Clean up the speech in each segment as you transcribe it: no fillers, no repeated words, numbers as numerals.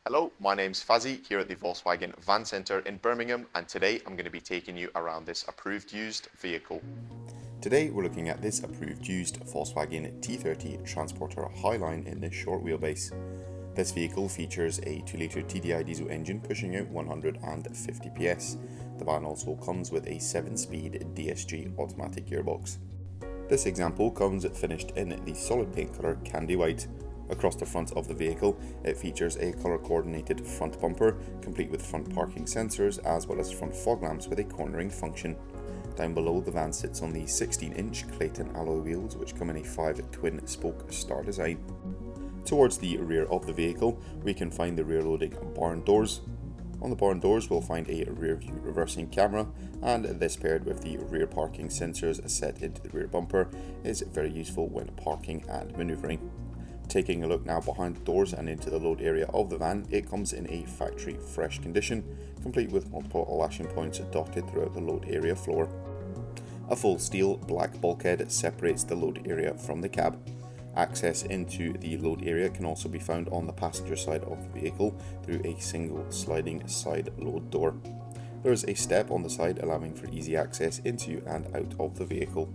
Hello, my name's Fazzy here at the Volkswagen Van Centre in Birmingham, and today I'm going to be taking you around this approved used vehicle. Today we're looking at this approved used Volkswagen T30 Transporter Highline in this short wheelbase. This vehicle features a 2-litre TDI diesel engine pushing out 150 PS. The van also comes with a 7-speed DSG automatic gearbox. This example comes finished in the solid paint colour Candy White. Across the front of the vehicle, it features a colour-coordinated front bumper, complete with front parking sensors as well as front fog lamps with a cornering function. Down below, the van sits on the 16-inch Clayton alloy wheels, which come in a 5 twin-spoke star design. Towards the rear of the vehicle, we can find the rear-loading barn doors. On the barn doors, we'll find a rear-view reversing camera, and this paired with the rear parking sensors set into the rear bumper is very useful when parking and manoeuvring. Taking a look now behind the doors and into the load area of the van, it comes in a factory fresh condition, complete with multiple lashing points dotted throughout the load area floor. A full steel black bulkhead separates the load area from the cab. Access into the load area can also be found on the passenger side of the vehicle through a single sliding side load door. There is a step on the side allowing for easy access into and out of the vehicle.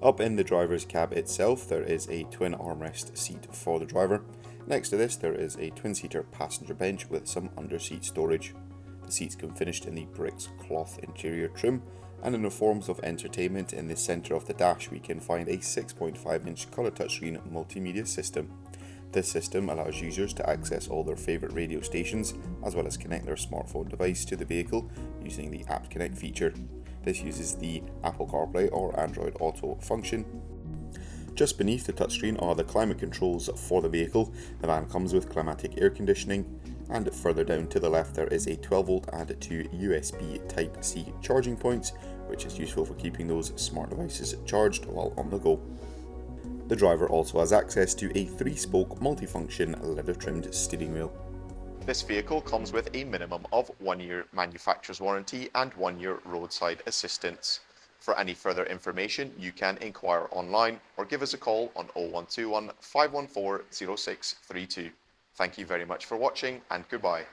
Up in the driver's cab itself, there is a twin armrest seat for the driver. Next to this, there is a twin-seater passenger bench with some under-seat storage. The seats come finished in the bricks cloth interior trim, and in the forms of entertainment, in the centre of the dash we can find a 6.5-inch colour touchscreen multimedia system. This system allows users to access all their favourite radio stations, as well as connect their smartphone device to the vehicle using the App Connect feature. This uses the Apple CarPlay or Android Auto function. Just beneath the touchscreen are the climate controls for the vehicle. The van comes with climatic air conditioning, and further down to the left there is a 12V and 2 USB Type-C charging points, which is useful for keeping those smart devices charged while on the go. The driver also has access to a 3-spoke multifunction leather-trimmed steering wheel. This vehicle comes with a minimum of 1 year manufacturer's warranty and 1 year roadside assistance. For any further information, you can inquire online or give us a call on 0121 514 0632. Thank you very much for watching, and goodbye.